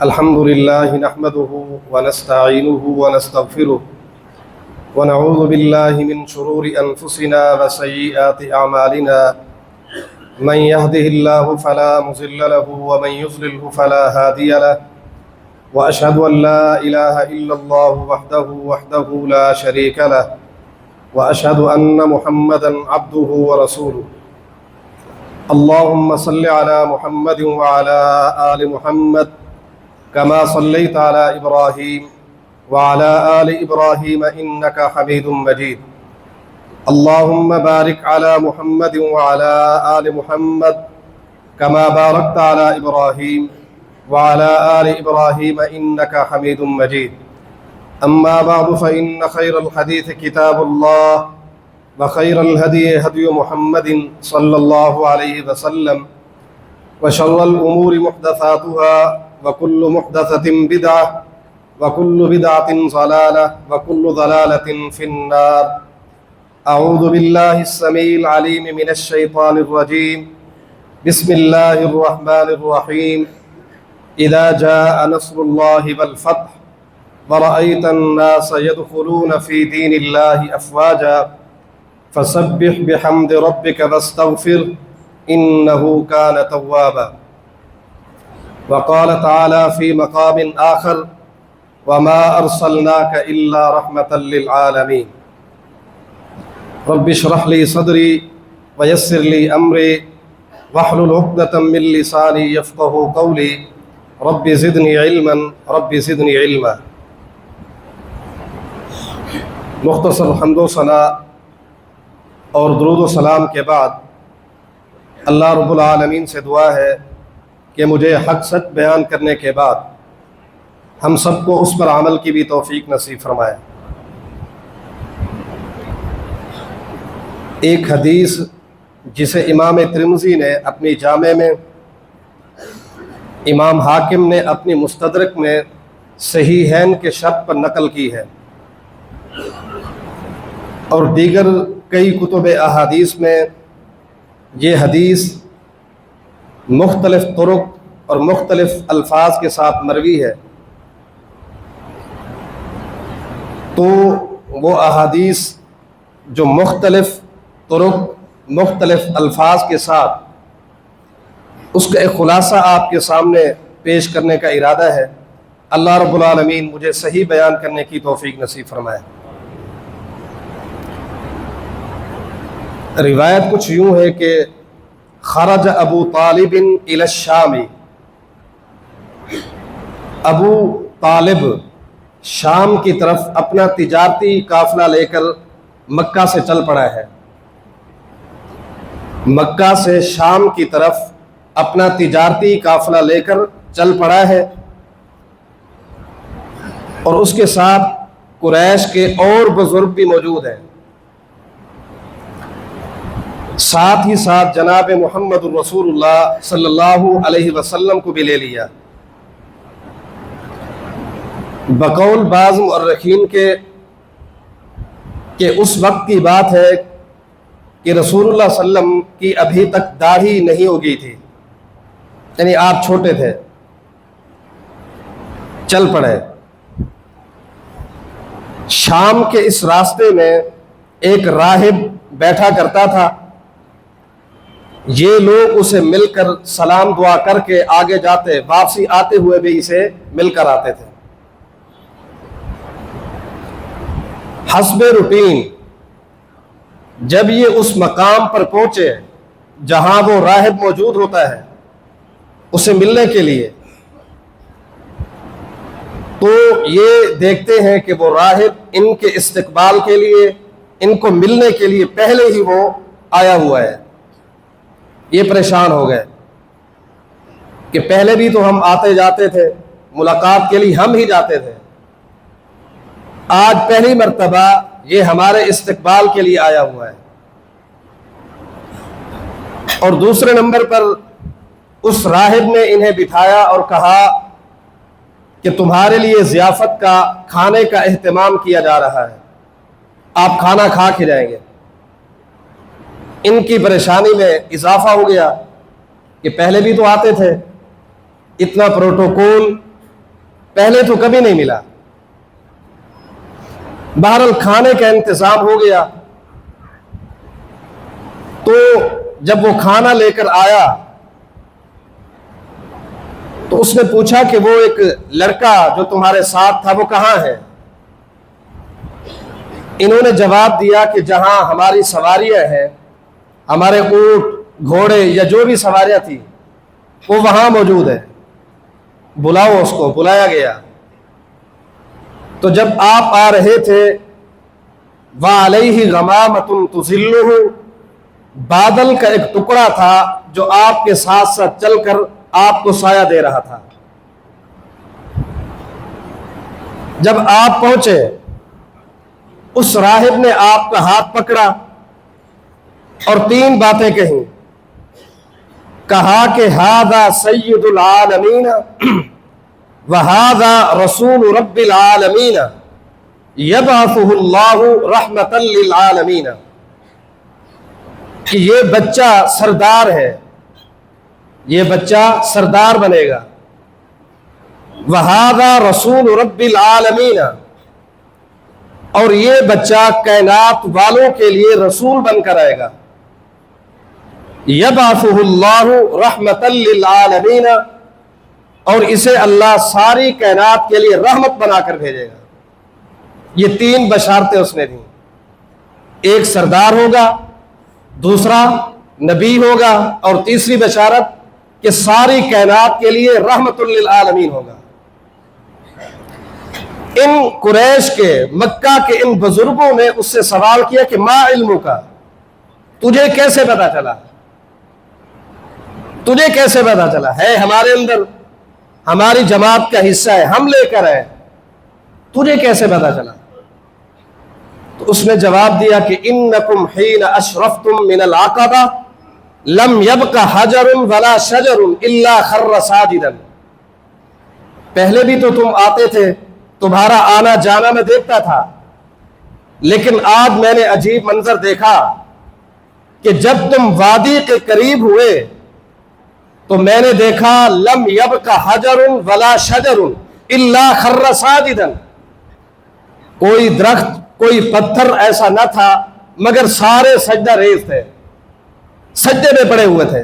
الحمد لله نحمده ونستعينه ونستغفره ونعوذ بالله من شرور أنفسنا وسيئات أعمالنا من يهده الله فلا مضل له ومن يضلله فلا هادي له وأشهد أن لا إله إلا الله وحده لا شريك له وأشهد أن محمدا عبده ورسوله اللهم صل على محمد وعلى آل محمد كما صليت على إبراهيم وعلى آل إبراهيم إنك حميد مجيد اللهم بارك على محمد وعلى آل محمد كما باركت على إبراهيم وعلى آل إبراهيم إنك حميد مجيد أما بعد فإن خير الحديث كتاب الله وخير الهدي هدي محمد صلى الله عليه وسلم وشر الأمور محدثاتها وكل محدثة بدعة وكل بدعة ضلالة وكل ضلالة في النار أعوذ بالله السميع العليم من الشيطان الرجيم بسم الله الرحمن الرحيم إذا جاء نصر الله والفتح ورأيت الناس يدخلون في دين الله أفواجا فسبح بحمد ربك واستغفر إنه كان توابا وقال تعالى في مقام آخر وما أرسلناك إلا رحمة للعالمين رب اشرح لي صدري ويسر لي أمري واحلل عقدة من لساني يفقه قولي رب زدني علما رب زدني علما۔ مختصر حمد و ثنا اور درود و سلام کے بعد اللہ رب العالمین سے دعا ہے کہ مجھے حق سچ بیان کرنے کے بعد ہم سب کو اس پر عمل کی بھی توفیق نصیب فرمائے۔ ایک حدیث جسے امام ترمذی نے اپنی جامع میں، امام حاکم نے اپنی مستدرک میں صحیحین کے شرط پر نقل کی ہے، اور دیگر کئی کتب احادیث میں یہ حدیث مختلف طرق اور مختلف الفاظ کے ساتھ مروی ہے، تو وہ احادیث جو مختلف طرق مختلف الفاظ کے ساتھ، اس کا ایک خلاصہ آپ کے سامنے پیش کرنے کا ارادہ ہے۔ اللہ رب العالمین مجھے صحیح بیان کرنے کی توفیق نصیب فرمائے۔ روایت کچھ یوں ہے کہ خرج ابو طالب الی الشام، ابو طالب شام کی طرف اپنا تجارتی قافلہ لے کر مکہ سے چل پڑا ہے، مکہ سے شام کی طرف اپنا تجارتی قافلہ لے کر چل پڑا ہے، اور اس کے ساتھ قریش کے اور بزرگ بھی موجود ہیں، ساتھ ہی ساتھ جناب محمد الرسول اللہ صلی اللہ علیہ وسلم کو بھی لے لیا۔ بقول بعض مؤرخین کے کہ اس وقت کی بات ہے کہ رسول اللہ صلی اللہ علیہ وسلم کی ابھی تک داڑھی نہیں ہو گئی تھی، یعنی آپ چھوٹے تھے، چل پڑے۔ شام کے اس راستے میں ایک راہب بیٹھا کرتا تھا، یہ لوگ اسے مل کر سلام دعا کر کے آگے جاتے، واپسی آتے ہوئے بھی اسے مل کر آتے تھے۔ حسب روٹین جب یہ اس مقام پر پہنچے جہاں وہ راہب موجود ہوتا ہے اسے ملنے کے لیے، تو یہ دیکھتے ہیں کہ وہ راہب ان کے استقبال کے لیے، ان کو ملنے کے لیے پہلے ہی وہ آیا ہوا ہے۔ یہ پریشان ہو گئے کہ پہلے بھی تو ہم آتے جاتے تھے، ملاقات کے لیے ہم ہی جاتے تھے، آج پہلی مرتبہ یہ ہمارے استقبال کے لیے آیا ہوا ہے۔ اور دوسرے نمبر پر اس راہب نے انہیں بٹھایا اور کہا کہ تمہارے لیے ضیافت کا، کھانے کا اہتمام کیا جا رہا ہے، آپ کھانا کھا کے جائیں گے۔ ان کی پریشانی میں اضافہ ہو گیا کہ پہلے بھی تو آتے تھے، اتنا پروٹوکول پہلے تو کبھی نہیں ملا۔ بہرحال کھانے کا انتظام ہو گیا، تو جب وہ کھانا لے کر آیا تو اس نے پوچھا کہ وہ ایک لڑکا جو تمہارے ساتھ تھا وہ کہاں ہے؟ انہوں نے جواب دیا کہ جہاں ہماری سواریاں ہیں، ہمارے اونٹ گھوڑے یا جو بھی سواریاں تھیں وہ وہاں موجود ہے، بلاؤ اس کو۔ بلایا گیا تو جب آپ آ رہے تھے وَعَلَيْهِ غَمَامَةٌ تُظِلُّهُ، بادل کا ایک ٹکڑا تھا جو آپ کے ساتھ ساتھ چل کر آپ کو سایہ دے رہا تھا۔ جب آپ پہنچے اس راہب نے آپ کا ہاتھ پکڑا اور 3 باتیں کہیں، کہا کہ ہذا سید العالمین وہذا رسول رب العالمین یبعثہ اللہ رحمتا للعالمین، کہ یہ بچہ سردار ہے، یہ بچہ سردار بنے گا، وہذا رسول رب العالمین، اور یہ بچہ کائنات والوں کے لیے رسول بن کر آئے گا، یبعثہ اللہ رحمتا للعالمین، اور اسے اللہ ساری کائنات کے لیے رحمت بنا کر بھیجے گا۔ یہ 3 بشارتیں اس نے دیں، ایک سردار ہوگا، دوسرا نبی ہوگا، اور تیسری بشارت کہ ساری کائنات کے لیے رحمت للعالمین ہوگا۔ ان قریش کے، مکہ کے ان بزرگوں نے اس سے سوال کیا کہ ما علم کا، تجھے کیسے پتا چلا؟ تجھے کیسے پتا چلا؟ ہے ہمارے اندر، ہماری جماعت کا حصہ ہے، ہم لے کر آئے، تجھے کیسے پتا چلا؟ تو اس نے جواب دیا کہ انکم حین اشرفتم من العقبہ لم یبق حجر ولا شجر الا خر ساجدا، پہلے بھی تو تم آتے تھے، تمہارا آنا جانا میں دیکھتا تھا، لیکن آج میں نے عجیب منظر دیکھا کہ جب تم وادی کے قریب ہوئے تو میں نے دیکھا لم یبق حجر ولا شجر الا خر ساجدا، کوئی درخت کوئی پتھر ایسا نہ تھا مگر سارے سجدہ ریز تھے، سجدے میں پڑے ہوئے تھے۔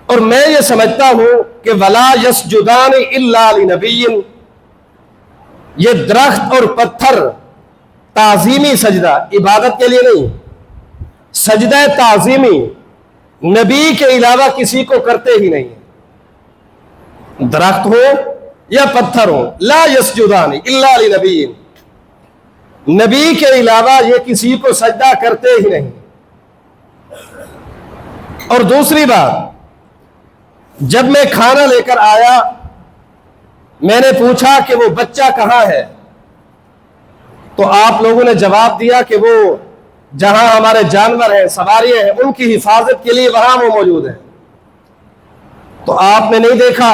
اور میں یہ سمجھتا ہوں کہ ولا یسجدان الا لنبی، یہ درخت اور پتھر تعظیمی سجدہ، عبادت کے لیے نہیں، سجدہ تعظیمی نبی کے علاوہ کسی کو کرتے ہی نہیں ہے، درخت ہو یا پتھر ہو، لا یسجدان الا لنبی، نبی کے علاوہ یہ کسی کو سجدہ کرتے ہی نہیں۔ اور دوسری بات، جب میں کھانا لے کر آیا میں نے پوچھا کہ وہ بچہ کہاں ہے، تو آپ لوگوں نے جواب دیا کہ وہ جہاں ہمارے جانور ہیں، سواریاں ہیں، ان کی حفاظت کے لیے وہاں وہ موجود ہے۔ تو آپ نے نہیں دیکھا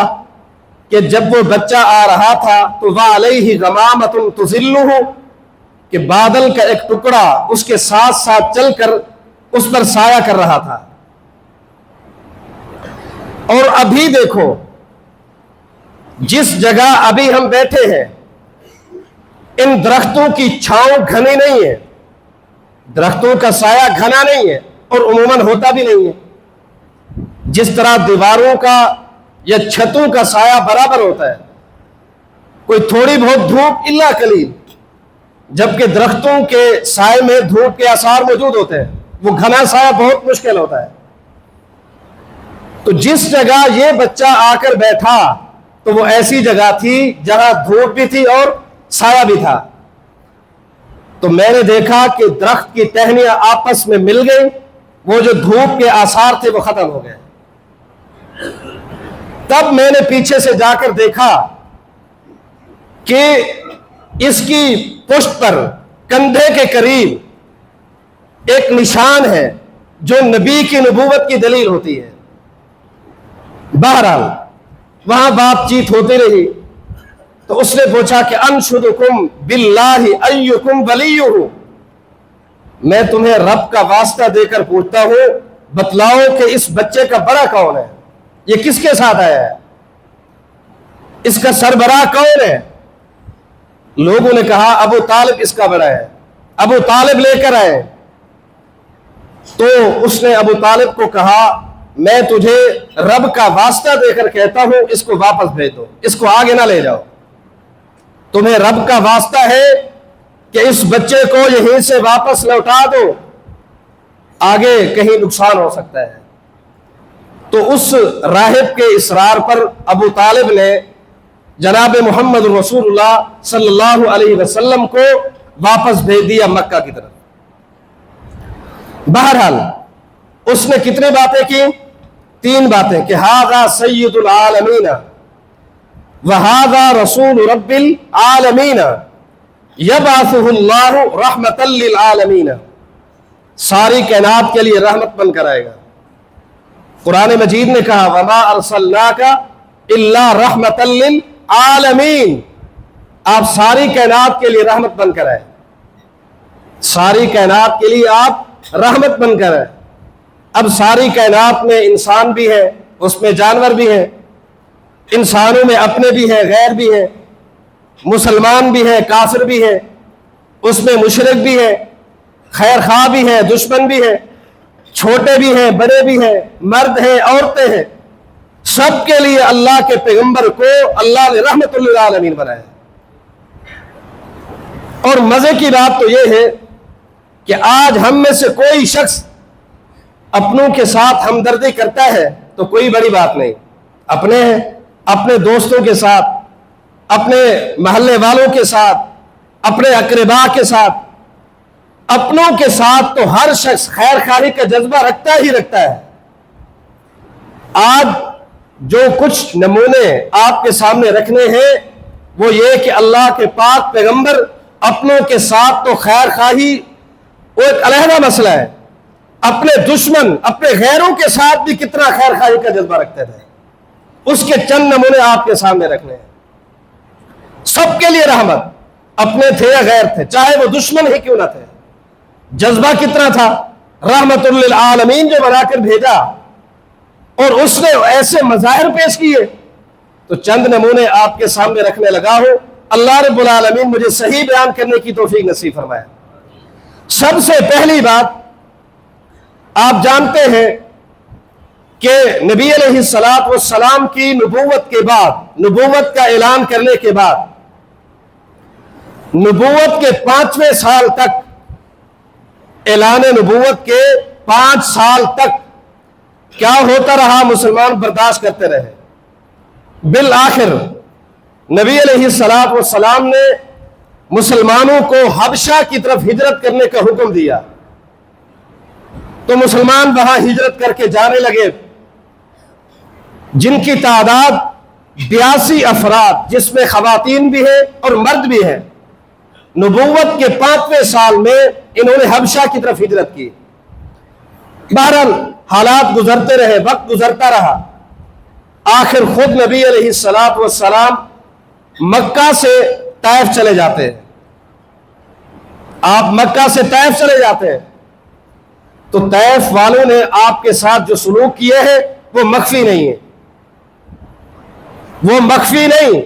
کہ جب وہ بچہ آ رہا تھا تو وَعَلَيْهِ غَمَامَةٌ تُظِلُّهُ، کہ بادل کا ایک ٹکڑا اس کے ساتھ ساتھ چل کر اس پر سایہ کر رہا تھا۔ اور ابھی دیکھو جس جگہ ابھی ہم بیٹھے ہیں ان درختوں کی چھاؤں گھنی نہیں ہے، درختوں کا سایہ گھنا نہیں ہے، اور عموماً ہوتا بھی نہیں ہے۔ جس طرح دیواروں کا یا چھتوں کا سایہ برابر ہوتا ہے، کوئی تھوڑی بہت دھوپ الا قلیل، جبکہ درختوں کے سائے میں دھوپ کے آثار موجود ہوتے ہیں، وہ گھنا سایہ بہت مشکل ہوتا ہے۔ تو جس جگہ یہ بچہ آ کر بیٹھا تو وہ ایسی جگہ تھی جہاں دھوپ بھی تھی اور سایہ بھی تھا۔ تو میں نے دیکھا کہ درخت کی ٹہنیاں آپس میں مل گئی، وہ جو دھوپ کے آثار تھے وہ ختم ہو گئے۔ تب میں نے پیچھے سے جا کر دیکھا کہ اس کی پشت پر کندھے کے قریب ایک نشان ہے جو نبی کی نبوت کی دلیل ہوتی ہے۔ بہرحال وہاں بات چیت ہوتی رہی، تو اس نے پوچھا کہ انشدکم باللہ ایکم ولیہ، میں تمہیں رب کا واسطہ دے کر پوچھتا ہوں، بتلاؤ کہ اس بچے کا بڑا کون ہے، یہ کس کے ساتھ آیا ہے؟ اس کا سربراہ کون ہے؟ لوگوں نے کہا ابو طالب اس کا بڑا ہے، ابو طالب لے کر آئے۔ تو اس نے ابو طالب کو کہا میں تجھے رب کا واسطہ دے کر کہتا ہوں اس کو واپس بھیج دو، اس کو آگے نہ لے جاؤ، تمہیں رب کا واسطہ ہے کہ اس بچے کو یہیں سے واپس لوٹا دو، آگے کہیں نقصان ہو سکتا ہے۔ تو اس راہب کے اصرار پر ابو طالب نے جناب محمد رسول اللہ صلی اللہ علیہ وسلم کو واپس بھیج دیا مکہ کی طرف۔ بہرحال اس نے کتنے باتیں کی؟ 3 باتیں کہ ھذا سید العالمین وھذا رسول رب العالمین یبعثہ اللہ رحمۃ للعالمین، ساری کائنات کے لیے رحمت بن کر آئے گا۔ قرآن مجید نے کہا وما ارسلناک الا رحمۃ للعالمین، آپ ساری کائنات کے لیے رحمت بن کر آئے، ساری کائنات کے لیے آپ رحمت بن کر آئے۔ اب ساری کائنات میں انسان بھی ہے، اس میں جانور بھی ہیں، انسانوں میں اپنے بھی ہیں غیر بھی ہیں، مسلمان بھی ہیں کافر بھی ہیں، اس میں مشرک بھی ہیں، خیر خواہ بھی ہیں دشمن بھی ہیں، چھوٹے بھی ہیں بڑے بھی ہیں، مرد ہیں عورتیں ہیں، سب کے لیے اللہ کے پیغمبر کو اللہ نے رحمت للعالمین بنایا۔ اور مزے کی بات تو یہ ہے کہ آج ہم میں سے کوئی شخص اپنوں کے ساتھ ہمدردی کرتا ہے تو کوئی بڑی بات نہیں، اپنے ہیں، اپنے دوستوں کے ساتھ، اپنے محلے والوں کے ساتھ، اپنے اقربا کے ساتھ، اپنوں کے ساتھ تو ہر شخص خیر خواہی کا جذبہ رکھتا ہی رکھتا ہے۔ آج جو کچھ نمونے آپ کے سامنے رکھنے ہیں وہ یہ کہ اللہ کے پاک پیغمبر اپنوں کے ساتھ تو خیر خواہی وہ ایک علیحدہ مسئلہ ہے، اپنے دشمن اپنے غیروں کے ساتھ بھی کتنا خیر خواہی کا جذبہ رکھتے تھے، اس کے چند نمونے آپ کے سامنے رکھنے ہیں۔ سب کے لیے رحمت، اپنے تھے یا غیر تھے، چاہے وہ دشمن ہی کیوں نہ تھے، جذبہ کتنا تھا، رحمت للعالمین جو بنا کر بھیجا، اور اس نے ایسے مظاہر پیش کیے۔ تو چند نمونے آپ کے سامنے رکھنے لگا ہوں، اللہ رب العالمین مجھے صحیح بیان کرنے کی توفیق نصیب فرمائے۔ سب سے پہلی بات آپ جانتے ہیں کہ نبی علیہ السلام کی نبوت کے بعد، نبوت کا اعلان کرنے کے بعد، نبوت کے 5ویں سال تک، اعلان نبوت کے 5 سال تک کیا ہوتا رہا مسلمان برداشت کرتے رہے۔ بالآخر نبی علیہ السلام نے مسلمانوں کو حبشہ کی طرف ہجرت کرنے کا حکم دیا، تو مسلمان وہاں ہجرت کر کے جانے لگے، جن کی تعداد 82 افراد، جس میں خواتین بھی ہیں اور مرد بھی ہیں۔ نبوت کے 5ویں سال میں انہوں نے حبشہ کی طرف ہجرت کی۔ بہرحال حالات گزرتے رہے، وقت گزرتا رہا، آخر خود نبی علیہ السلام مکہ سے طائف چلے جاتے ہیں۔ آپ مکہ سے طائف چلے جاتے ہیں تو طائف والوں نے آپ کے ساتھ جو سلوک کیے ہیں وہ مخفی نہیں ہے، وہ مخفی نہیں۔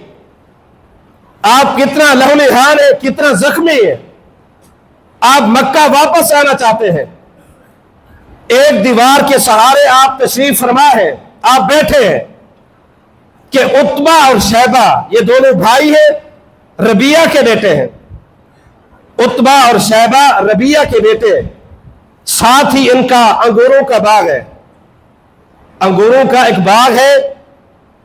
آپ کتنا لہولہان ہیں، کتنا زخمی ہیں، آپ مکہ واپس آنا چاہتے ہیں، ایک دیوار کے سہارے آپ تشریف فرما ہیں، آپ بیٹھے ہیں کہ عتبہ اور شیبہ یہ دونوں بھائی ہیں، ربیہ کے بیٹے ہیں، عتبہ اور شیبہ ربیہ کے بیٹے، ساتھ ہی ان کا انگوروں کا باغ ہے، انگوروں کا ایک باغ ہے،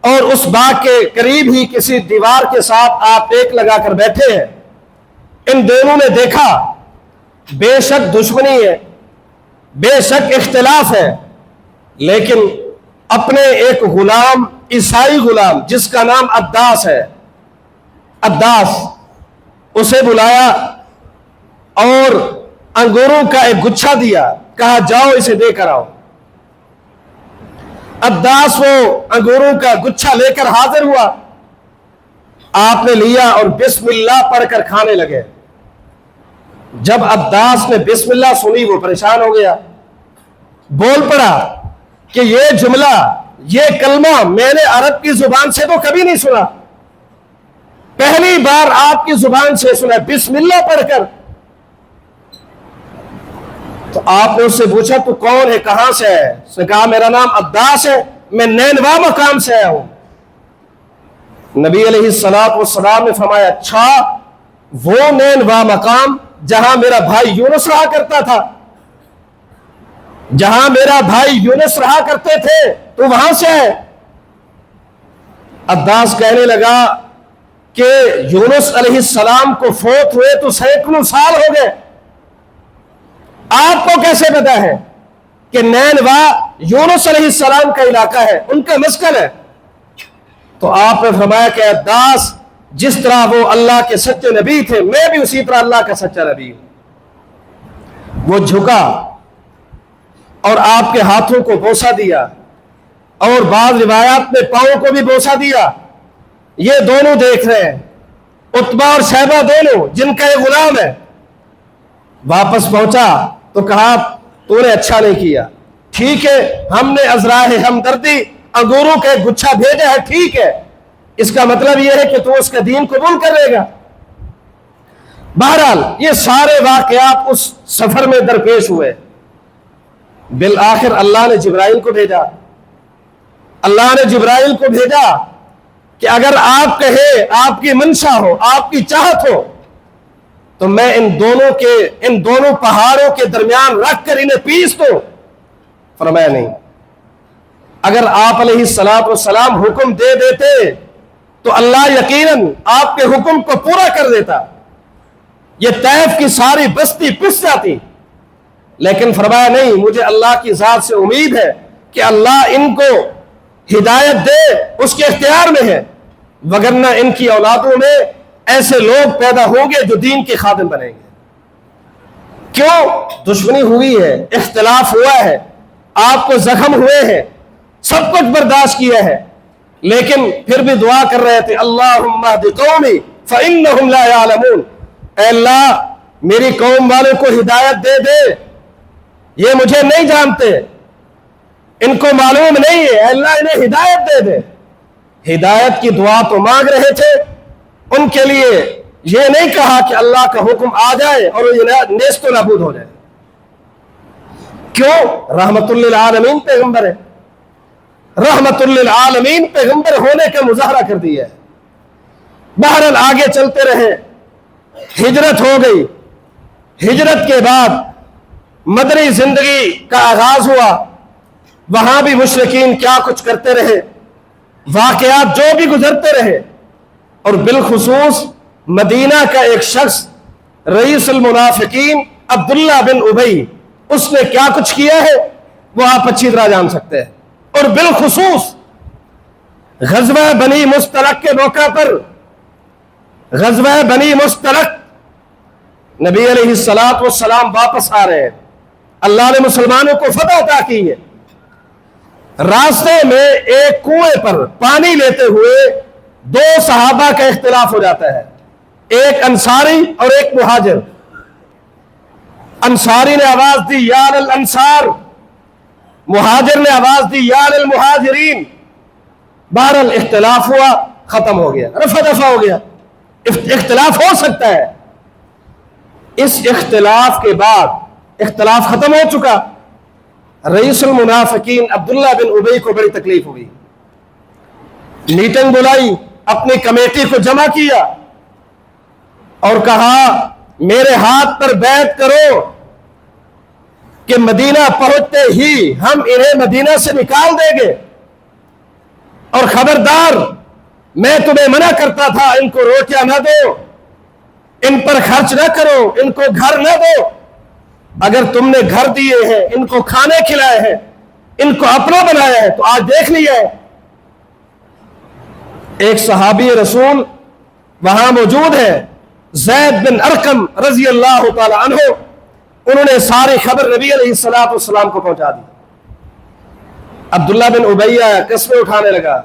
اور اس باغ کے قریب ہی کسی دیوار کے ساتھ آپ ٹیک لگا کر بیٹھے ہیں۔ ان دونوں نے دیکھا بے شک دشمنی ہے، بے شک اختلاف ہے، لیکن اپنے ایک غلام، عیسائی غلام جس کا نام عداس ہے، عداس، اسے بلایا اور انگوروں کا ایک گچھا دیا، کہا جاؤ اسے دے کر آؤ۔ عداس وہ انگوروں کا گچھا لے کر حاضر ہوا، آپ نے لیا اور بسم اللہ پڑھ کر کھانے لگے۔ جب عداس نے بسم اللہ سنی وہ پریشان ہو گیا، بول پڑا کہ یہ جملہ، یہ کلمہ میں نے عرب کی زبان سے تو کبھی نہیں سنا، پہلی بار آپ کی زبان سے سنا بسم اللہ پڑھ کر، تو آپ نے اس سے پوچھا تو کون ہے، کہاں سے ہے؟ اس نے کہا میرا نام عداس ہے، میں نینوا مقام سے آیا ہوں۔ نبی علیہ السلام نے فرمایا اچھا، وہ نینوا مقام جہاں میرا بھائی یونس رہا کرتا تھا، جہاں میرا بھائی یونس رہا کرتے تھے، تو وہاں سے ہے۔ عداس کہنے لگا کہ یونس علیہ السلام کو فوت ہوئے تو سینکڑوں سال ہو گئے، آپ کو کیسے پتا ہے کہ نینوا یونس علیہ السلام کا علاقہ ہے، ان کا مسکن ہے؟ تو آپ نے فرمایا کہ عداس، جس طرح وہ اللہ کے سچے نبی تھے، میں بھی اسی طرح اللہ کا سچا نبی ہوں۔ وہ جھکا اور آپ کے ہاتھوں کو بوسہ دیا، اور بعض روایات میں پاؤں کو بھی بوسہ دیا۔ یہ دونوں دیکھ رہے ہیں، عتبہ اور شیبہ دونوں، جن کا یہ غلام ہے۔ واپس پہنچا تو کہا تو نے اچھا نہیں کیا، ٹھیک ہے، ہم نے عذراء ہمدردی انگوروں کا ایک گچھا بھیجا ہے، ٹھیک ہے، اس کا مطلب یہ ہے کہ تو اس کا دین قبول کر لے گا۔ بہرحال یہ سارے واقعات اس سفر میں درپیش ہوئے۔ بالآخر اللہ نے جبرائیل کو بھیجا، اللہ نے جبرائیل کو بھیجا کہ اگر آپ کہے، آپ کی منشا ہو، آپ کی چاہت ہو، تو میں ان دونوں پہاڑوں کے درمیان رکھ کر انہیں پیس دو۔ فرمایا نہیں، اگر آپ علیہ السلام حکم دے دیتے تو اللہ یقیناً آپ کے حکم کو پورا کر دیتا، یہ طیف کی ساری بستی پس جاتی۔ لیکن فرمایا نہیں، مجھے اللہ کی ذات سے امید ہے کہ اللہ ان کو ہدایت دے، اس کے اختیار میں ہے، وگرنہ ان کی اولادوں میں ایسے لوگ پیدا ہوں گے جو دین کے خادم بنیں گے۔ کیوں؟ دشمنی ہوئی ہے، اختلاف ہوا ہے، آپ کو زخم ہوئے ہیں، سب کچھ برداشت کیا ہے، لیکن پھر بھی دعا کر رہے تھے اللہم اہد قومی فإنہم لا یعلمون، اے اللہ میری قوم والوں کو ہدایت دے دے، یہ مجھے نہیں جانتے، ان کو معلوم نہیں ہے، اے اللہ انہیں ہدایت دے دے۔ ہدایت کی دعا تو مانگ رہے تھے، ان کے لیے یہ نہیں کہا کہ اللہ کا حکم آ جائے اور یہ نیست و نابود ہو جائے۔ کیوں؟ رحمت للعالمین پیغمبر ہے، رحمت للعالمین پیغمبر ہونے کا مظاہرہ کر دیا ہے۔ بہرحال آگے چلتے رہے، ہجرت ہو گئی۔ ہجرت کے بعد مدنی زندگی کا آغاز ہوا، وہاں بھی مشرکین کیا کچھ کرتے رہے، واقعات جو بھی گزرتے رہے، اور بالخصوص مدینہ کا ایک شخص رئیس المنافقین عبداللہ بن ابی، اس نے کیا کچھ کیا ہے وہ آپ اچھی طرح جان سکتے ہیں۔ اور بالخصوص غزوہ بنی مستلق کے موقع پر، غزوہ بنی مستلق، نبی علیہ السلام واپس آ رہے ہیں، اللہ نے مسلمانوں کو فتح عطا کی ہے۔ راستے میں ایک کنویں پر پانی لیتے ہوئے دو صحابہ کا اختلاف ہو جاتا ہے، ایک انصاری اور ایک مہاجر۔ انصاری نے آواز دی یا للانصار، مہاجر نے آواز دی یا للمہاجرین۔ بہرحال اختلاف ہوا، ختم ہو گیا، رفع دفع ہو گیا۔ اختلاف ہو سکتا ہے، اس اختلاف کے بعد اختلاف ختم ہو چکا، رئیس المنافقین عبداللہ بن ابی کو بڑی تکلیف ہوئی، میٹنگ بلائی، اپنی کمیٹی کو جمع کیا اور کہا میرے ہاتھ پر بیعت کرو کہ مدینہ پہنچتے ہی ہم انہیں مدینہ سے نکال دیں گے، اور خبردار میں تمہیں منع کرتا تھا ان کو روٹیاں نہ دو، ان پر خرچ نہ کرو، ان کو گھر نہ دو، اگر تم نے گھر دیے ہیں، ان کو کھانے کھلائے ہیں، ان کو اپنا بنایا ہے، تو آج دیکھ لیا ہے۔ ایک صحابی رسول وہاں موجود ہے، زید بن ارقم رضی اللہ تعالی عنہ، انہوں نے ساری خبر نبی علیہ السلام کو پہنچا دی۔ عبداللہ بن ابی قسمیں اٹھانے لگا،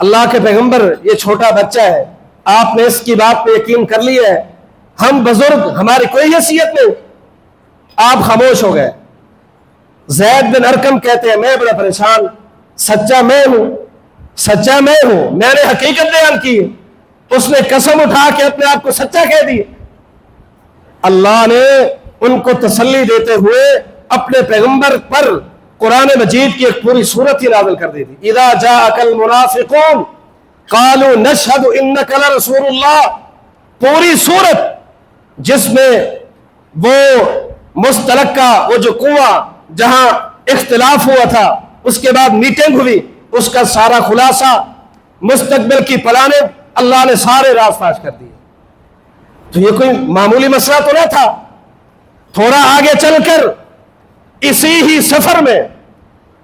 اللہ کے پیغمبر یہ چھوٹا بچہ ہے، آپ نے اس کی بات پہ یقین کر لیا ہے، ہم بزرگ ہماری کوئی حیثیت نہیں۔ آپ خاموش ہو گئے۔ زید بن ارقم کہتے ہیں میں بڑا پریشان، سچا میں ہوں، سچا میں ہوں، میں نے حقیقت بیان کی۔ اس نے قسم اٹھا کے اپنے آپ کو سچا کہہ دیا۔ اللہ نے ان کو تسلی دیتے ہوئے اپنے پیغمبر پر قرآن مجید کی ایک پوری سورت ہی نازل کر دی تھی۔ اذا جاءک المنافقون قالوا نشهد انک لرسول اللہ، پوری سورت جس میں وہ مستلقہ وہ جو کنواں جہاں اختلاف ہوا تھا اس کے بعد میٹنگ ہوئی، اس کا سارا خلاصہ، مستقبل کی پلانیں اللہ نے سارے راز فاش کر دیے۔ تو یہ کوئی معمولی مسئلہ تو نہ تھا۔ تھوڑا آگے چل کر اسی ہی سفر میں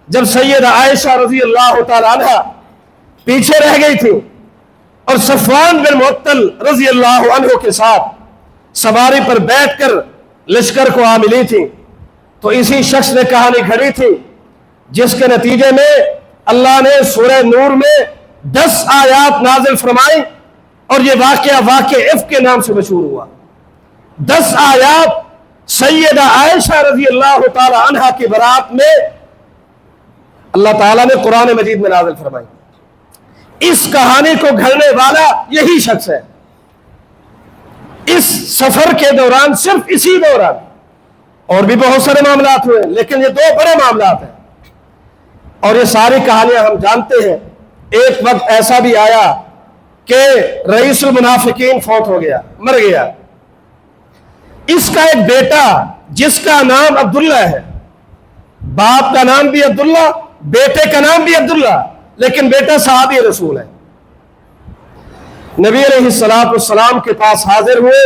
جب سیدہ عائشہ رضی اللہ تعالی عنہ پیچھے رہ گئی تھی اور صفوان بن معطل رضی اللہ عنہ کے ساتھ سواری پر بیٹھ کر لشکر کو آ ملی تھی، تو اسی شخص نے کہانی گھڑی تھی جس کے نتیجے میں اللہ نے سورہ نور میں 10 آیات نازل فرمائی اور یہ واقعہ افک کے نام سے مشہور ہوا۔ 10 آیات سیدہ عائشہ رضی اللہ تعالی عنہا کی برات میں اللہ تعالیٰ نے قرآن مجید میں نازل فرمائی۔ اس کہانی کو گھڑنے والا یہی شخص ہے۔ اس سفر کے دوران، صرف اسی دوران، اور بھی بہت سارے معاملات ہوئے لیکن یہ 2 بڑے معاملات ہیں اور یہ ساری کہانیاں ہم جانتے ہیں۔ ایک وقت ایسا بھی آیا کہ رئیس المنافقین فوت ہو گیا، مر گیا۔ اس کا ایک بیٹا جس کا نام عبداللہ ہے، باپ کا نام بھی عبداللہ، بیٹے کا نام بھی عبداللہ، لیکن بیٹا صحابی رسول ہے۔ نبی علیہ السلام کے پاس حاضر ہوئے،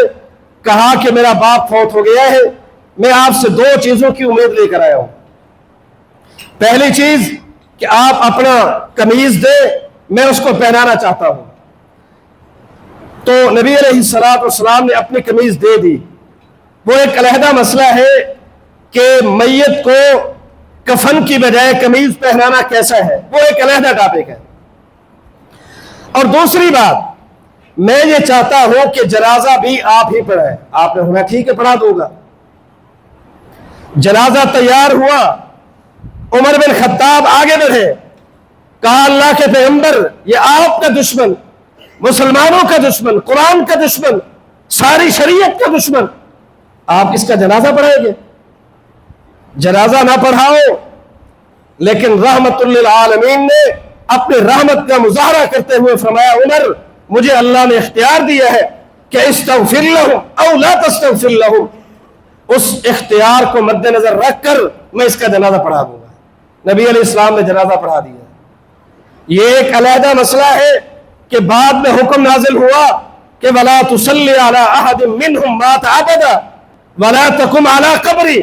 کہا کہ میرا باپ فوت ہو گیا ہے، میں آپ سے 2 چیزوں کی امید لے کر آیا ہوں۔ پہلی چیز کہ آپ اپنا قمیض دے، میں اس کو پہنانا چاہتا ہوں۔ تو نبی علیہ السلام نے اپنی قمیض دے دی۔ وہ ایک علیحدہ مسئلہ ہے کہ میت کو کفن کی بجائے قمیض پہنانا کیسا ہے، وہ ایک علیحدہ ٹاپک ہے۔ اور دوسری بات، میں یہ چاہتا ہوں کہ جنازہ بھی آپ ہی پڑھائیں۔ آپ نے کہا ٹھیک ہے پڑھا دوں گا۔ جنازہ تیار ہوا، عمر بن خطاب آگے بڑھے، کہا اللہ کے پیغمبر، یہ آپ کا دشمن، مسلمانوں کا دشمن، قرآن کا دشمن، ساری شریعت کا دشمن، آپ اس کا جنازہ پڑھائیں گے؟ جنازہ نہ پڑھاؤ، لیکن رحمت للعالمین نے اپنے رحمت کا مظاہرہ کرتے ہوئے فرمایا عمر، مجھے اللہ نے اختیار دیا ہے کہ استغفر لہم او لا تستغفر لہم، اس اختیار کو مد نظر رکھ کر میں اس کا جنازہ پڑھا دوں گا۔ نبی علیہ السلام نے جنازہ پڑھا دیا۔ یہ ایک علیحدہ مسئلہ ہے کہ بعد میں حکم نازل ہوا کہ وَلَا تُصَلِّ عَلَىٰ أَحَدٍ مِّنْهُمْ مَاتَ أَبَدًا وَلَا تَقُمْ عَلَىٰ قَبْرِهِ،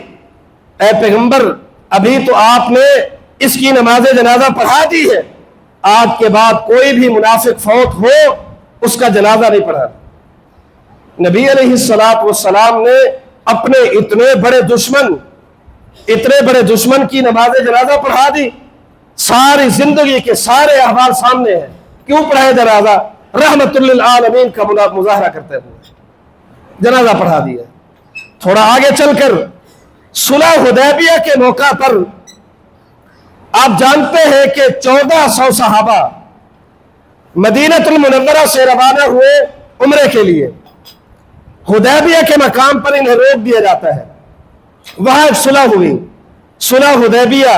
اے پیغمبر ابھی تو آپ نے اس کی نماز جنازہ پڑھا دی ہے، آج کے بعد کوئی بھی منافق فوت ہو اس کا جنازہ نہیں پڑھا۔ نبی علیہ السلام نے اپنے اتنے بڑے دشمن کی نماز جنازہ پڑھا دی۔ ساری زندگی کے سارے احوال سامنے ہیں، کیوں پڑھائے جنازہ؟ رحمت للعالمین کا مظاہرہ کرتے ہوئے جنازہ پڑھا دیا۔ تھوڑا آگے چل کر صلح حدیبیہ کے موقع پر آپ جانتے ہیں کہ 1400 صحابہ مدینہ المنورہ سے روانہ ہوئے عمرے کے لیے۔ حدیبیہ کے مقام پر انہیں روک دیا جاتا ہے، وہاں ایک صلح ہوئی، صلح حدیبیہ،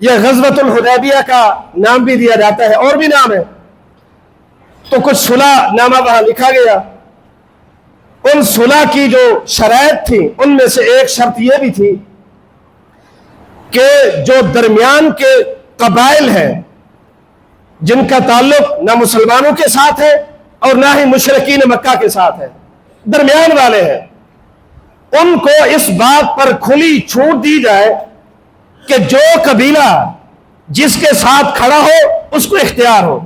یہ غزوۃ الحدیبیہ کا نام بھی دیا جاتا ہے، اور بھی نام ہے۔ تو کچھ صلح نامہ وہاں لکھا گیا۔ ان صلح کی جو شرائط تھی ان میں سے ایک شرط یہ بھی تھی کہ جو درمیان کے قبائل ہیں جن کا تعلق نہ مسلمانوں کے ساتھ ہے اور نہ ہی مشرکین مکہ کے ساتھ ہے، درمیان والے ہیں، ان کو اس بات پر کھلی چھوٹ دی جائے کہ جو قبیلہ جس کے ساتھ کھڑا ہو اس کو اختیار ہو،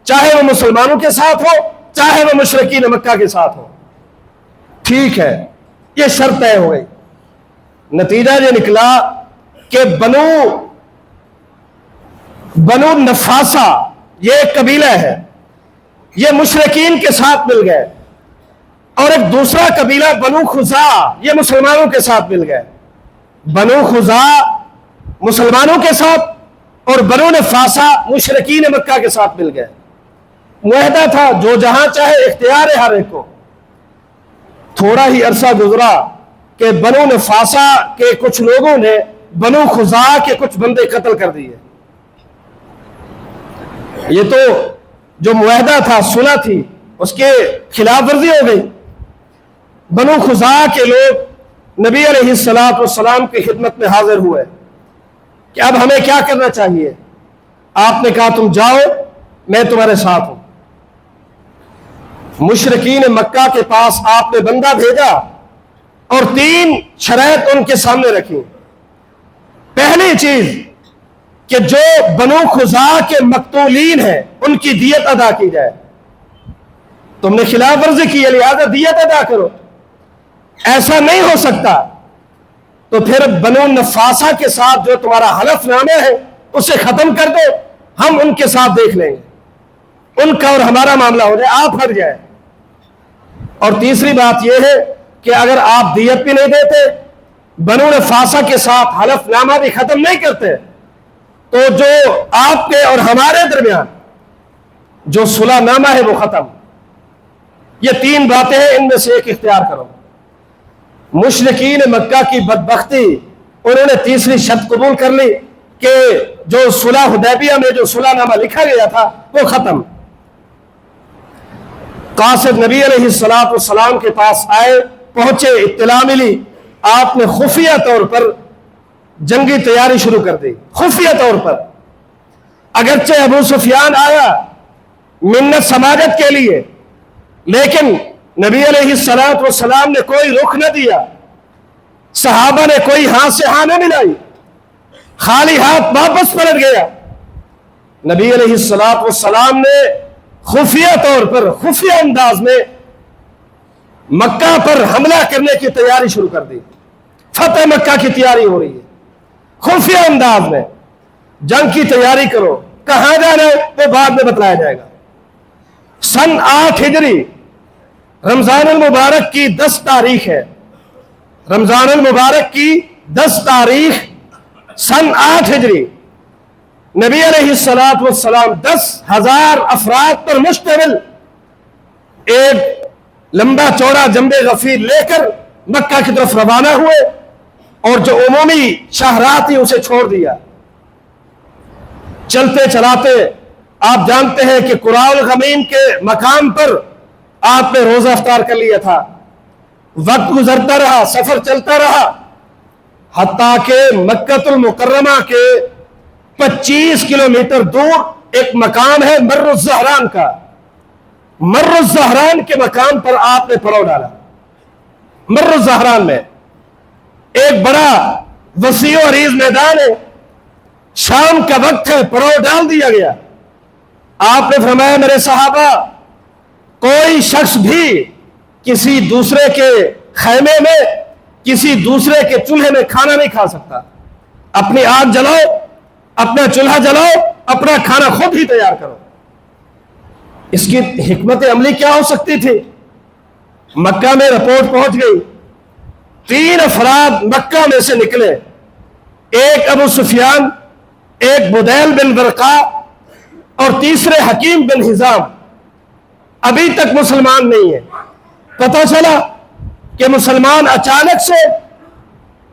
چاہے وہ مسلمانوں کے ساتھ ہو چاہے وہ مشرکین مکہ کے ساتھ ہو۔ ٹھیک ہے، یہ شرط طے ہو گئی۔ نتیجہ یہ نکلا کہ بنو نفاسہ یہ ایک قبیلہ ہے، یہ مشرکین کے ساتھ مل گئے، اور ایک دوسرا قبیلہ بنو خزاع یہ مسلمانوں کے ساتھ مل گئے۔ بنو خزاع مسلمانوں کے ساتھ اور بنو نفاسہ مشرکین مکہ کے ساتھ مل گئے۔ معاہدہ تھا جو جہاں چاہے اختیار ہے ہر ایک کو. تھوڑا ہی عرصہ گزرا کہ بنو نفاسہ کے کچھ لوگوں نے بنو خزاع کے کچھ بندے قتل کر دیے. یہ تو جو معاہدہ تھا، صلح تھی، اس کے خلاف ورزی ہو گئی. بنو خزاع کے لوگ نبی علیہ السلام کی خدمت میں حاضر ہوئے کہ اب ہمیں کیا کرنا چاہیے. آپ نے کہا تم جاؤ، میں تمہارے ساتھ ہوں. مشرکین مکہ کے پاس آپ نے بندہ بھیجا اور 3 شرائط ان کے سامنے رکھی. پہلی چیز کہ جو بنو خزاع کے مقتولین ہیں ان کی دیت ادا کی جائے. تم نے خلاف ورزی کی ہے لہذا دیت ادا کرو. ایسا نہیں ہو سکتا تو پھر بنو نفاسہ کے ساتھ جو تمہارا حلف نامہ ہے اسے ختم کر دو، ہم ان کے ساتھ دیکھ لیں گے، ان کا اور ہمارا معاملہ ہو جائے، آپ ہٹ جائے. اور تیسری بات یہ ہے کہ اگر آپ دیت بھی نہیں دیتے، بنو نفاسہ کے ساتھ حلف نامہ بھی ختم نہیں کرتے، تو جو آپ کے اور ہمارے درمیان جو صلح نامہ ہے وہ ختم. یہ 3 باتیں ہیں، ان میں سے ایک اختیار کرو. مشرکین مکہ کی بدبختی، انہوں نے تیسری شرط قبول کر لی کہ جو صلح حدیبیہ میں جو صلح نامہ لکھا گیا تھا وہ ختم. قاصد نبی علیہ السلام کے پاس آئے، پہنچے، اطلاع ملی، آپ نے خفیہ طور پر جنگی تیاری شروع کر دی. خفیہ طور پر اگرچہ ابو سفیان آیا منت سماجت کے لیے، لیکن نبی علیہ السلام نے کوئی رخ نہ دیا. صحابہ نے کوئی ہاتھ سے ہاں نہ ملائی، خالی ہاتھ واپس پلٹ گیا. نبی علیہ السلام نے خفیہ طور پر، خفیہ انداز میں مکہ پر حملہ کرنے کی تیاری شروع کر دی. فتح مکہ کی تیاری ہو رہی ہے، خفیہ انداز میں جنگ کی تیاری کرو. کہاں جانا ہے وہ بعد میں بتلایا جائے گا. سن 8 ہجری رمضان المبارک کی 10 تاریخ ہے. رمضان المبارک کی 10 تاریخ سن 8 ہجری نبی علیہ السلام 10,000 افراد پر مشتمل ایک لمبا چوڑا جنب غفیر لے کر مکہ کی طرف روانہ ہوئے اور جو عمومی شاہراہ تھی اسے چھوڑ دیا. چلتے چلاتے آپ جانتے ہیں کہ قراء الغمیم کے مقام پر آپ نے روزہ افطار کر لیا تھا. وقت گزرتا رہا، سفر چلتا رہا، حتیٰ کہ مکہ المکرمہ کے 25 کلومیٹر دور ایک مقام ہے مر الزہران کا. مر الزہران کے مقام پر آپ نے پڑاؤ ڈالا. مر الزہران میں ایک بڑا وسیع و عریض میدان ہے، شام کا وقت ہے، پڑاؤ ڈال دیا گیا. آپ نے فرمایا میرے صحابہ، کوئی شخص بھی کسی دوسرے کے خیمے میں، کسی دوسرے کے چولہے میں کھانا نہیں کھا سکتا. اپنی آگ جلاؤ، اپنا چولہا جلاؤ، اپنا کھانا خود ہی تیار کرو. اس کی حکمت عملی کیا ہو سکتی تھی؟ مکہ میں رپورٹ پہنچ گئی، 3 افراد مکہ میں سے نکلے، ایک ابو سفیان، ایک بدیل بن ورقا اور تیسرے حکیم بن حزام. ابھی تک مسلمان نہیں ہے. پتہ چلا کہ مسلمان اچانک سے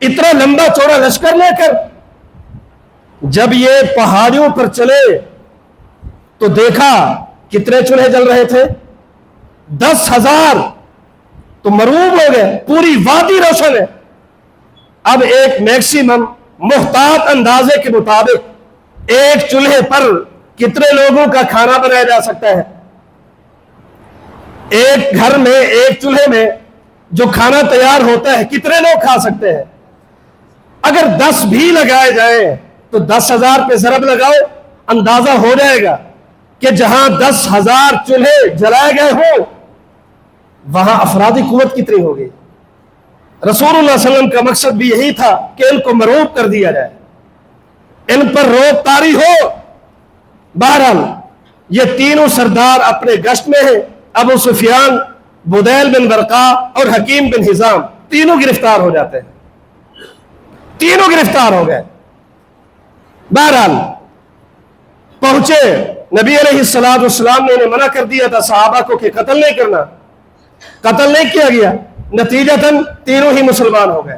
اتنا لمبا چوڑا لشکر لے کر جب یہ پہاڑیوں پر چلے تو دیکھا کتنے چولہے جل رہے تھے، 10,000 تو مروب ہو گئے، پوری وادی روشن ہے. اب ایک میکسیمم محتاط اندازے کے مطابق ایک چولہے پر کتنے لوگوں کا کھانا بنایا جا سکتا ہے؟ ایک گھر میں، ایک چولہے میں جو کھانا تیار ہوتا ہے کتنے لوگ کھا سکتے ہیں؟ اگر 10 بھی لگائے جائیں تو 10,000 پہ ضرب لگاؤ، اندازہ ہو جائے گا کہ جہاں 10,000 چولہے جلائے گئے ہوں وہاں افرادی قوت کتنی ہوگی. رسول اللہ صلی اللہ علیہ وسلم کا مقصد بھی یہی تھا کہ ان کو مروب کر دیا جائے، ان پر روب طاری ہو. بہرحال یہ تینوں سردار اپنے گشت میں ہیں. ابو سفیان، بدیل بن ورقا اور حکیم بن حزام تینوں گرفتار ہو جاتے ہیں. تینوں گرفتار ہو گئے. بہرحال پہنچے نبی علیہ الصلوۃ والسلام نے انہیں منع کر دیا تھا صحابہ کو کہ قتل نہیں کرنا، قتل نہیں کیا گیا، نتیجتاً تینوں ہی مسلمان ہو گئے،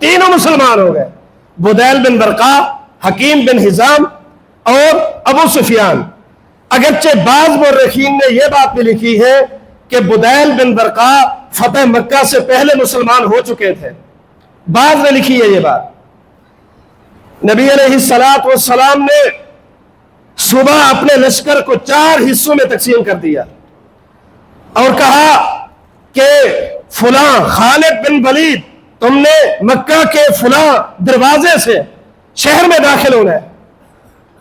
تینوں مسلمان ہو گئے، بدیل بن ورقا، حکیم بن حزام اور ابو سفیان۔ اگرچہ بعض مورخین نے یہ بات بھی لکھی ہے کہ بدیل بن ورقا فتح مکہ سے پہلے مسلمان ہو چکے تھے، بعض نے لکھی ہے یہ بات۔ نبی علیہ الصلوۃ والسلام نے صبح اپنے لشکر کو 4 حصوں میں تقسیم کر دیا اور کہا کہ فلاں خالد بن ولید تم نے مکہ کے فلاں دروازے سے شہر میں داخل ہونا ہے،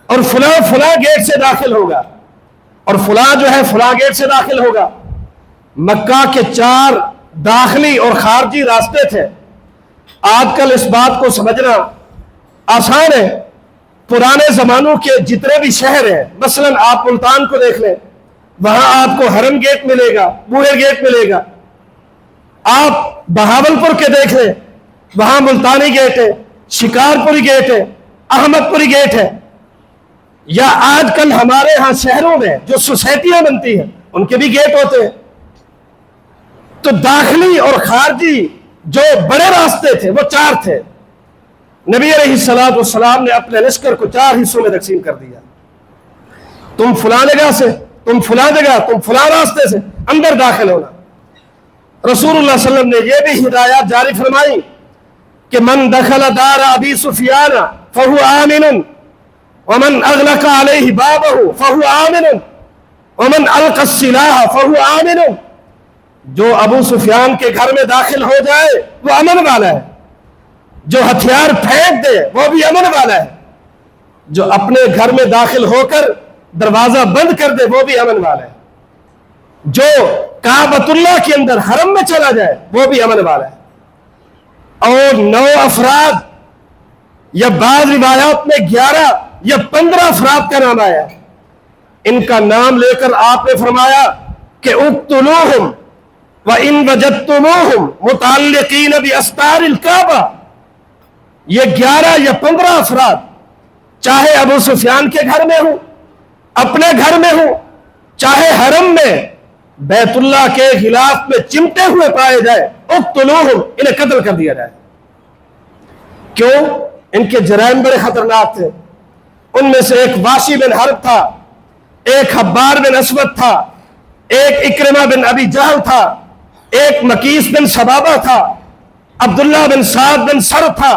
اور فلاں فلاں گیٹ سے داخل ہوگا، اور فلاں جو ہے فلاں گیٹ سے داخل ہوگا۔ مکہ کے 4 داخلی اور خارجی راستے تھے۔ آج کل اس بات کو سمجھنا آسان ہے، پرانے زمانوں کے جتنے بھی شہر ہیں، مثلا آپ ملتان کو دیکھ لیں، وہاں آپ کو حرم گیٹ ملے گا، بوہے گیٹ ملے گا۔ آپ بہاولپور کے دیکھ لیں، وہاں ملتانی گیٹ ہے، شکارپوری گیٹ ہے، احمد پوری گیٹ ہے۔ یا آج کل ہمارے ہاں شہروں میں جو سوسائٹیاں بنتی ہیں ان کے بھی گیٹ ہوتے ہیں۔ تو داخلی اور خارجی جو بڑے راستے تھے وہ 4 تھے۔ نبی علیہ الصلوۃ والسلام نے اپنے لشکر کو 4 حصوں میں تقسیم کر دیا، تم فلاں جگہ سے، تم فلاں جگہ، تم فلاں راستے سے اندر داخل ہونا۔ رسول اللہ صلی اللہ علیہ وسلم نے یہ بھی ہدایات جاری فرمائی کہ من دخل دار ابی سفیان فہو آمن ومن اغلق علیہ بابہ فہو آمن ومن القى السلاح فہو آمن۔ جو ابو سفیان کے گھر میں داخل ہو جائے وہ امن والا ہے، جو ہتھیار پھینک دے وہ بھی امن والا ہے، جو اپنے گھر میں داخل ہو کر دروازہ بند کر دے وہ بھی امن والا ہے، جو کعبۃ اللہ کے اندر حرم میں چلا جائے وہ بھی امن والا ہے۔ اور 9 افراد یا بعض روایات میں 11 یا 15 افراد کا نام آیا، ان کا نام لے کر آپ نے فرمایا کہ اقتلوہم وَإِن وَجَدْتُمُوهُمْ مُتَعَلِّقِينَ بِأَسْتَارِ الْكَعْبَةِ۔ یہ 11 یا 15 افراد چاہے ابو سفیان کے گھر میں ہوں، اپنے گھر میں ہوں، چاہے حرم میں بیت اللہ کے غلاف میں چمٹے ہوئے پائے جائے، اقتلوہم، انہیں قتل کر دیا جائے۔ کیوں؟ ان کے جرائم بڑے خطرناک تھے۔ ان میں سے ایک واشی بن حرب تھا، ایک حبار بن اسود تھا، ایک اکرمہ بن ابی جہل تھا، ایک مکیس بن سبابہ تھا، عبداللہ بن سعد بن سر تھا۔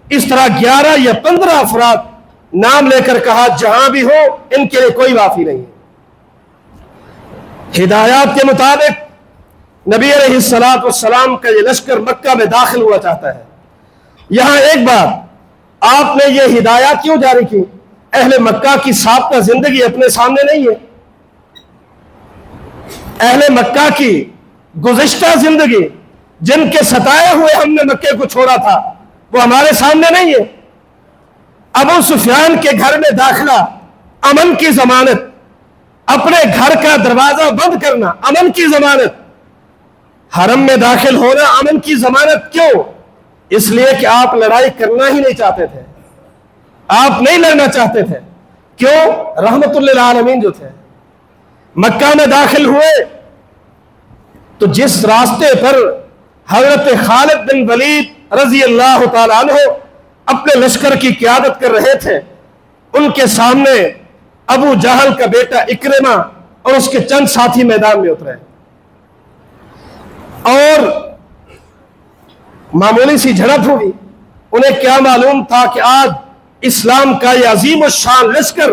اس طرح 11 یا 15 افراد نام لے کر کہا جہاں بھی ہو ان کے لیے کوئی معافی نہیں ہے۔ ہدایات کے مطابق نبی علیہ الصلوۃ والسلام کا یہ لشکر مکہ میں داخل ہوا چاہتا ہے۔ یہاں ایک بات، آپ نے یہ ہدایات کیوں جاری کی؟ اہل مکہ کی سابقہ زندگی اپنے سامنے نہیں ہے، اہل مکہ کی گزشتہ زندگی جن کے ستائے ہوئے ہم نے مکے کو چھوڑا تھا وہ ہمارے سامنے نہیں ہے۔ ابو سفیان کے گھر میں داخلہ امن کی ضمانت، اپنے گھر کا دروازہ بند کرنا امن کی ضمانت، حرم میں داخل ہونا امن کی ضمانت۔ کیوں؟ اس لیے کہ آپ لڑائی کرنا ہی نہیں چاہتے تھے، آپ نہیں لڑنا چاہتے تھے۔ کیوں؟ رحمت للعالمین جو تھے مکہ میں داخل ہوئے تو جس راستے پر حضرت خالد بن ولید رضی اللہ تعالیٰ عنہ اپنے لشکر کی قیادت کر رہے تھے، ان کے سامنے ابو جہل کا بیٹا اکرمہ اور اس کے چند ساتھی میدان میں اترے، اور معمولی سی جھڑپ ہوئی۔ انہیں کیا معلوم تھا کہ آج اسلام کا یہ عظیم الشان لشکر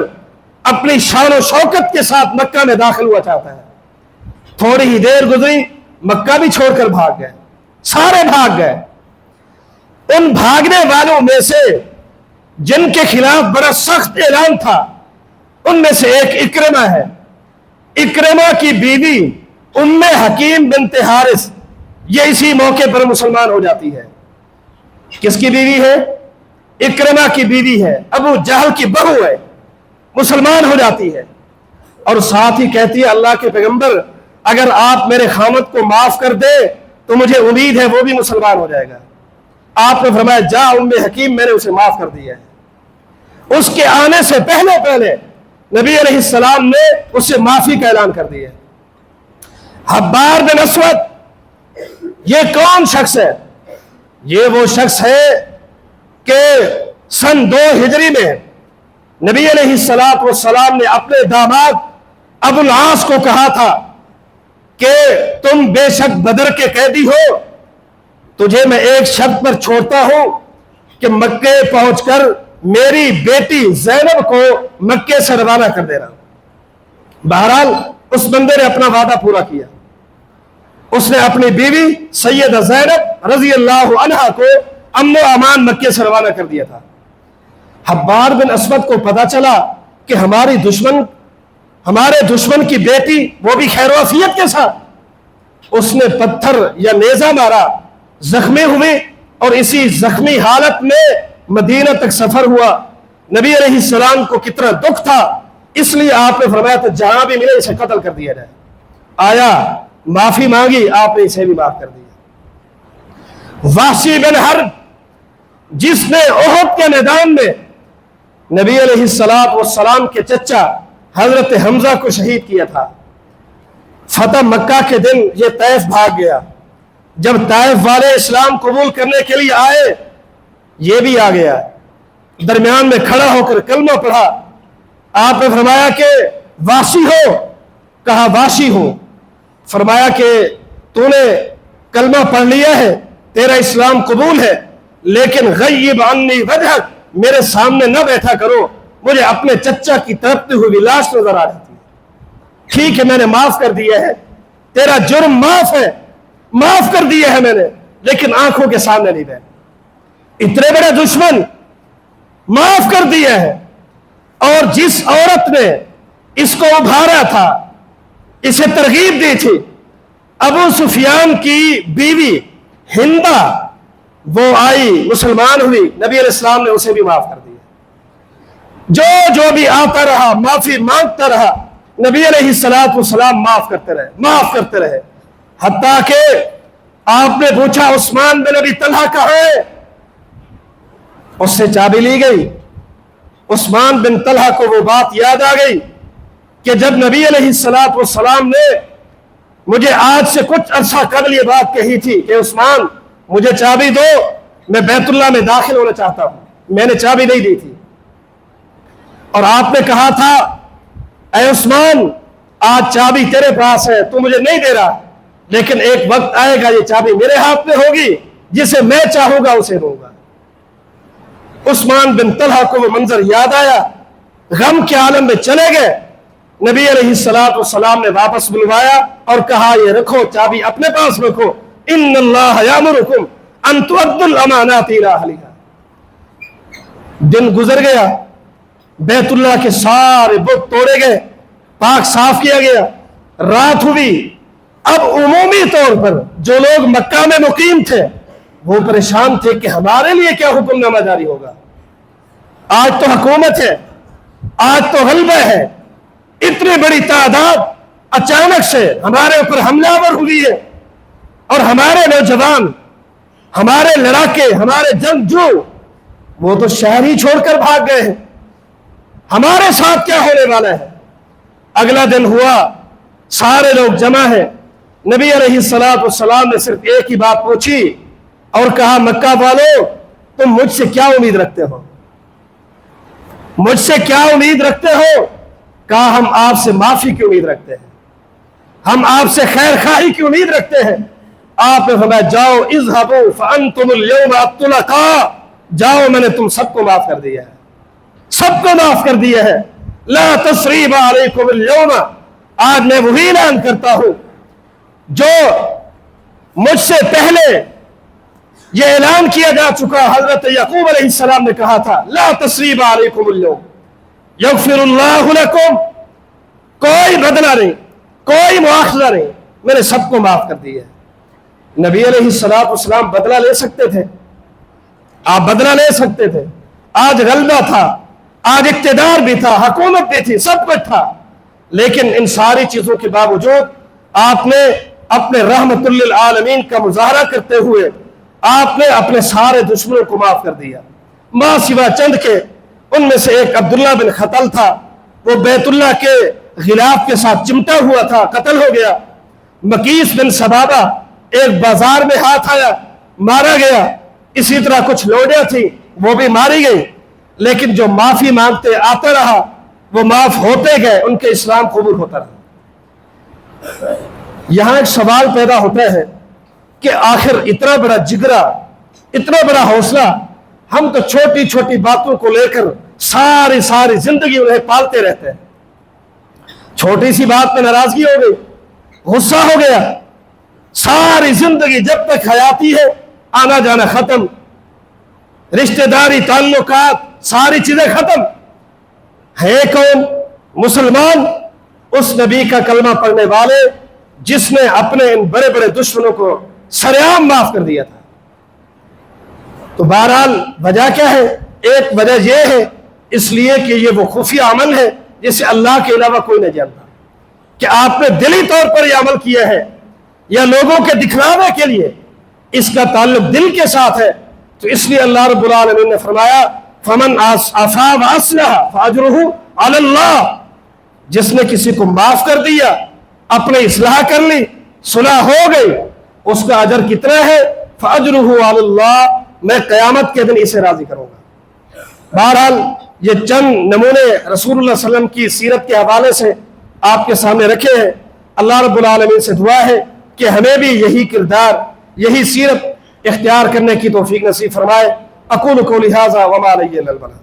اپنی شان و شوکت کے ساتھ مکہ میں داخل ہوا چاہتا ہے۔ تھوڑی ہی دیر گزری، مکہ بھی چھوڑ کر بھاگ گئے، سارے بھاگ گئے۔ ان بھاگنے والوں میں سے جن کے خلاف بڑا سخت اعلان تھا ان میں سے ایک اکرمہ ہے۔ اکرمہ کی بیوی ام حکیم بنت حارث یہ اسی موقع پر مسلمان ہو جاتی ہے۔ کس کی بیوی ہے؟ اکرمہ کی بیوی ہے، ابو جہل کی بہو ہے، مسلمان ہو جاتی ہے، اور ساتھ ہی کہتی ہے اللہ کے پیغمبر اگر آپ میرے خامد کو معاف کر دے تو مجھے امید ہے وہ بھی مسلمان ہو جائے گا۔ آپ نے فرمایا جا ام حکیم، میں نے اسے معاف کر دیا ہے۔ اس کے آنے سے پہلے نبی علیہ السلام نے اسے معافی کا اعلان کر دیا۔ حبار بن اسود یہ کون شخص ہے؟ یہ وہ شخص ہے کہ سن 2 ہجری میں نبی علیہ السلام نے اپنے داماد ابو العاص کو کہا تھا کہ تم بے شک بدر کے قیدی ہو، تجھے میں ایک شرط پر چھوڑتا ہوں کہ مکے پہنچ کر میری بیٹی زینب کو مکے سے روانہ کر دینا۔ بہرحال اس بندے نے اپنا وعدہ پورا کیا، اس نے اپنی بیوی سیدہ زینب رضی اللہ عنہا کو امن و امان مکے سے روانہ کر دیا تھا۔ حبار بن اسود کو پتا چلا کہ ہمارے دشمن کی بیٹی وہ بھی خیر و عافیت کے ساتھ، اس نے پتھر یا نیزہ مارا، زخمی ہوئے اور اسی زخمی حالت میں مدینہ تک سفر ہوا۔ نبی علیہ السلام کو کتنا دکھ تھا، اس لیے آپ نے فرمایا تھا جہاں بھی ملے اسے قتل کر دیا جائے۔ آیا معافی مانگی، آپ نے اسے بھی معاف کر دیا۔ وحشی بن حرب جس نے احد کے میدان میں نبی علیہ السلام کے چچا حضرت حمزہ کو شہید کیا تھا، فتح مکہ کے دن یہ طائف بھاگ گیا۔ جب طائف والے اسلام قبول کرنے کے لیے آئے، یہ بھی آ گیا، درمیان میں کھڑا ہو کر کلمہ پڑھا۔ آپ نے فرمایا کہ واشی ہو؟ کہا واشی ہو۔ فرمایا کہ تو نے کلمہ پڑھ لیا ہے، تیرا اسلام قبول ہے، لیکن غیب عنی وجہک، میرے سامنے نہ بیٹھا کرو، مجھے اپنے چچا کی تڑپتی ہوئی لاش نظر آ رہی تھی۔ ٹھیک ہے میں نے معاف کر دیا ہے، تیرا جرم معاف ہے، معاف کر دیا ہے میں نے، لیکن آنکھوں کے سامنے نہیں بیٹھ۔ اتنے بڑے دشمن معاف کر دیا ہے، اور جس عورت نے اس کو ابھارا تھا، اسے ترغیب دی تھی، ابو سفیان کی بیوی ہندہ، وہ آئی مسلمان ہوئی، نبی علیہ السلام نے اسے بھی معاف کر دیا۔ جو بھی آتا رہا معافی مانگتا رہا، نبی علیہ السلام معاف کرتے رہے، حتیٰ کہ آپ نے پوچھا عثمان بن ابی طلحہ کہاں ہے؟ اس سے چابی لی گئی۔ عثمان بن طلحہ کو وہ بات یاد آ گئی کہ جب نبی علیہ السلام نے مجھے آج سے کچھ عرصہ قبل یہ بات کہی تھی کہ عثمان مجھے چابی دو، میں بیت اللہ میں داخل ہونا چاہتا ہوں، میں نے چابی نہیں دی تھی، اور آپ نے کہا تھا اے عثمان آج چابی تیرے پاس ہے، تو مجھے نہیں دے رہا، لیکن ایک وقت آئے گا یہ چابی میرے ہاتھ میں ہوگی، جسے میں چاہوں گا اسے دوں گا۔ عثمان بن طلحہ کو وہ منظر یاد آیا، غم کے عالم میں چلے گئے۔ نبی علیہ السلام نے واپس بلوایا اور کہا یہ رکھو چابی اپنے پاس رکھو، ان اللہ یامرکم ان تؤدوا الامانات الی اہلھا۔ دن گزر گیا، بیت اللہ کے سارے بت توڑے گئے، پاک صاف کیا گیا، رات ہوئی۔ اب عمومی طور پر جو لوگ مکہ میں مقیم تھے وہ پریشان تھے کہ ہمارے لیے کیا حکم نامہ جاری ہوگا، آج تو حکومت ہے، آج تو غلبہ ہے، اتنی بڑی تعداد اچانک سے ہمارے اوپر حملہ آور ہوئی ہے، اور ہمارے نوجوان، ہمارے لڑاکے، ہمارے جنگجو وہ تو شہر ہی چھوڑ کر بھاگ گئے ہیں، ہمارے ساتھ کیا ہونے والا ہے۔ اگلا دن ہوا، سارے لوگ جمع ہیں، نبی علیہ السلام نے صرف ایک ہی بات پوچھی اور کہا مکہ والو تم مجھ سے کیا امید رکھتے ہو، مجھ سے کیا امید رکھتے ہو؟ کہا ہم آپ سے معافی کی امید رکھتے ہیں، ہم آپ سے خیر خواہی کی امید رکھتے ہیں۔ آپ نے فرمایا جاؤ اذهبوا فانتم اليوم طلقاء، جاؤ میں نے تم سب کو معاف کر دیا ہے، سب کو معاف کر دیا ہے، لا تثریب علیکم اليوم، آج میں وہی اعلان کرتا ہوں جو مجھ سے پہلے یہ اعلان کیا جا چکا، حضرت یعقوب علیہ السلام نے کہا تھا لا تثریب علیکم اليوم یغفر اللہ لکم، کوئی بدلہ نہیں، کوئی مواخذہ نہیں، میں نے سب کو معاف کر دیا ہے۔ نبی علیہ السلام بدلہ لے سکتے تھے، آپ بدلہ لے سکتے تھے، آج غلبہ تھا، آج اقتدار بھی تھا، حکومت بھی تھی، سب کچھ تھا، لیکن ان ساری چیزوں کے باوجود آپ نے اپنے رحمت للعالمین کا مظاہرہ کرتے ہوئے آپ نے اپنے سارے دشمنوں کو معاف کر دیا، ماں سوا چند کے۔ ان میں سے ایک عبداللہ بن خطل تھا، وہ بیت اللہ کے غلاف کے ساتھ چمٹا ہوا تھا، قتل ہو گیا۔ مکیس بن سبابہ ایک بازار میں ہاتھ آیا، مارا گیا۔ اسی طرح کچھ لوڈیاں تھیں، وہ بھی ماری گئی، لیکن جو معافی مانگتے آتا رہا وہ معاف ہوتے گئے، ان کے اسلام قبول ہوتا رہا۔ یہاں ایک سوال پیدا ہوتا ہے کہ آخر اتنا بڑا جگرا، اتنا بڑا حوصلہ، ہم تو چھوٹی چھوٹی باتوں کو لے کر ساری زندگی انہیں پالتے رہتے ہیں۔ چھوٹی سی بات میں ناراضگی ہو گئی، غصہ ہو گیا، ساری زندگی جب تک حیاتی ہے آنا جانا ختم، رشتہ داری، تعلقات، ساری چیزیں ختم۔ ہے کون؟ مسلمان، اس نبی کا کلمہ پڑھنے والے جس نے اپنے ان بڑے بڑے دشمنوں کو سرعام معاف کر دیا تھا۔ تو بہرحال وجہ کیا ہے؟ ایک وجہ یہ ہے، اس لیے کہ یہ وہ خفیہ عمل ہے جسے اللہ کے علاوہ کوئی نہیں جانتا، کہ آپ نے دلی طور پر یہ عمل کیا ہے یا لوگوں کے دکھلاوے کے لیے، اس کا تعلق دل کے ساتھ ہے۔ تو اس لیے اللہ رب العالمین نے فرمایا فمن عفا واصلح فاجرہ علی اللہ، جس نے کسی کو معاف کر دیا، اپنے اصلاح کر لی، صلح ہو گئی، اس کا اجر کتنا ہے؟ فاجرہ علی اللہ، میں قیامت کے دن اسے راضی کروں گا۔ بہرحال یہ چند نمونے رسول اللہ صلی اللہ علیہ وسلم کی سیرت کے حوالے سے آپ کے سامنے رکھے ہیں۔ اللہ رب العالمین سے دعا ہے کہ ہمیں بھی یہی کردار، یہی سیرت اختیار کرنے کی توفیق نصیب فرمائے۔ اقول قولی ھذا وما علی الا البلاغ۔